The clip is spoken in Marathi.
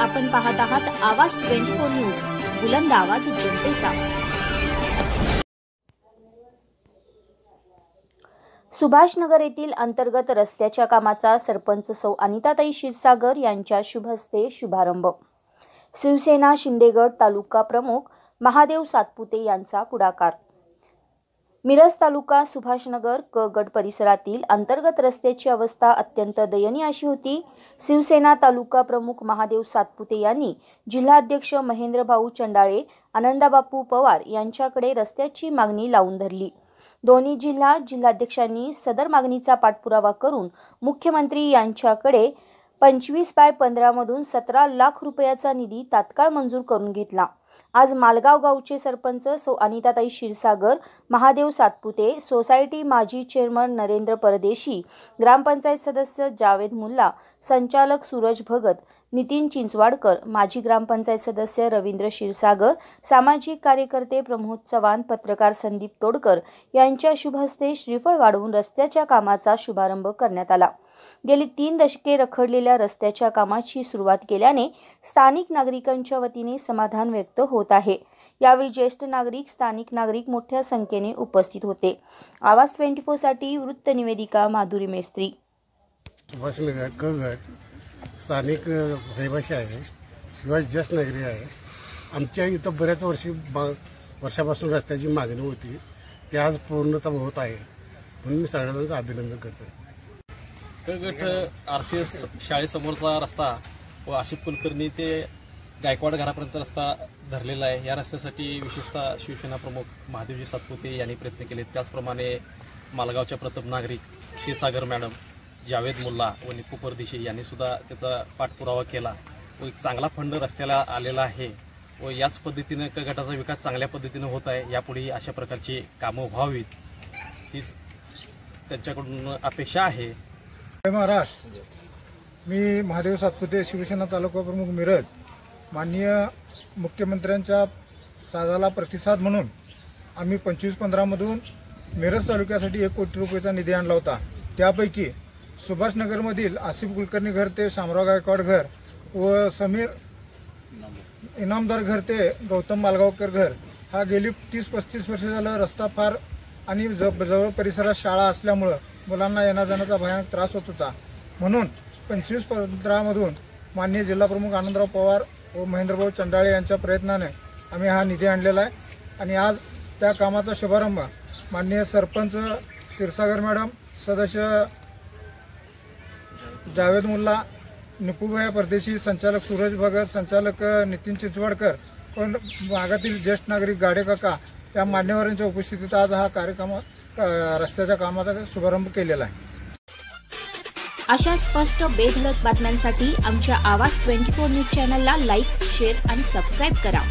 आपण पाहत आहात आवाज 24 न्यूज, बुलंद आवाज जनतेचा। सुभाषनगर येथील अंतर्गत रस्त्याच्या कामाचा सरपंच सौ अनिताताई क्षीरसागर यांच्या शुभ हस्ते शुभारंभ। शिवसेना शिंदेगड तालुका प्रमुख महादेव सातपुते यांचा पुढाकार। मिरज तालुका सुभाषनगर क गट परिसरातील अंतर्गत रस्त्याची अवस्था अत्यंत दयनीय अशी होती। शिवसेना तालुका प्रमुख महादेव सातपुते यांनी जिल्हाध्यक्ष महेंद्रभाऊ चंडाळे, आनंदाबापू पवार यांच्याकडे रस्त्याची मागणी लावून धरली। दोन्ही जिल्हाध्यक्षांनी सदर मागणीचा पाठपुरावा करून मुख्यमंत्री यांच्याकडे 25/15 मधून 17 लाख रुपयाचा निधी तात्काळ मंजूर करून घेतला। आज मालगाव गावचे सरपंच सौ अनिताताई क्षीरसागर, महादेव सातपुते, सोसायटी माजी चेअरमन नरेंद्र परदेशी, ग्रामपंचायत सदस्य जावेद मुल्ला, संचालक सूरज भगत, नितीन चिंचवाडकर, माजी ग्रामपंचायत सदस्य रवींद्र क्षीरसागर, सामाजिक कार्यकर्ते प्रमोद चव्हाण, पत्रकार संदीप तोडकर यांच्या शुभ हस्ते श्रीफळ वाढवून रस्त्याच्या कामाचा शुभारंभ करण्यात आला। गेली 3 दशके रखडलेल्या रस्त्याच्या कामाची सुरुवात केल्याने स्थानिक नागरिकांच्या वतीने समाधान व्यक्त होत आहे। यावेळी ज्येष्ठ नागरिक, स्थानिक नागरिक मोठ्या संख्येने उपस्थित होते। आवाज 24 साठी वृत्त निवेदिका माधुरी मेस्त्री। सुभाषनगर क गट स्थानिक रहिवासी आहे, शिवाय ज्येष्ठ नागरिक आहे। आमच्या इथं बऱ्याच वर्षापासून रस्त्याची मागणी होती, ती आज पूर्णतः होत आहे, म्हणून मी सगळ्यांचं अभिनंदन करतो। कळगट RCS शाळेसमोरचा रस्ता व आशिफ कुलकर्णी ते गायकवाड घरापर्यंतचा रस्ता धरलेला आहे। या रस्त्यासाठी विशेषतः शिवसेना प्रमुख महादेवजी सातपुते यांनी प्रयत्न केले। त्याचप्रमाणे मालगावच्या प्रथम नागरिक क्षीरसागर मॅडम, जावेद मुल्ला व निपू परदेशी यांनी सुद्धा त्याचा पाठपुरावा केला व एक चांगला फंड रस्त्याला आलेला आहे व याच पद्धतीने कळगटाचा विकास चांगल्या पद्धतीने होत आहे। यापुढे अशा प्रकारची कामं व्हावीत हीच त्यांच्याकडून अपेक्षा आहे। महाराष्ट्र, मी महादेव सातपुते, शिवसेना तालुका प्रमुख मिरज। माननीय मुख्यमंत्र्यांच्या साजाला प्रतिसाद म्हणून आम्ही 25/15 मधून मिरज तालुक्यासाठी 1 कोटी रुपयाचा निधी आणला होता। त्यापैकी सुभाषनगरमधील आसिफ कुलकर्णी घर ते शामराव गायकवाड घर व समीर इनामदार घर ते गौतम मालगावकर घर हा गेली 30-35 वर्ष झालं रस्ता फार आणि जवळ परिसरात शाळा असल्यामुळे मुलांना येण्या-जाण्याचा भयानक त्रास होत होता। म्हणून 25/15 मधून माननीय जिल्हाप्रमुख आनंदराव पवार व महेंद्रभाऊ चंडाळे यांच्या प्रयत्नाने आम्ही हा निधी आणलेला आहे आणि आज त्या कामाचा शुभारंभ माननीय सरपंच क्षीरसागर मॅडम, सदस्य जावेद मुल्ला, निपूभाई परदेशी, संचालक सूरज भगत, संचालक नितीन चिंचवाडकर व भागातील ज्येष्ठ नागरिक गाडे काका या मान्यवरांच्या उपस्थितीत आज हा कार्यक्रम रस्त्याच्या कामाचा शुभारंभ केलेला आहे। अशा स्पष्ट बेधडक बातम्यांसाठी आमच्या आवाज 24 न्यूज चॅनलला लाईक, शेअर आणि सबस्क्राईब करा।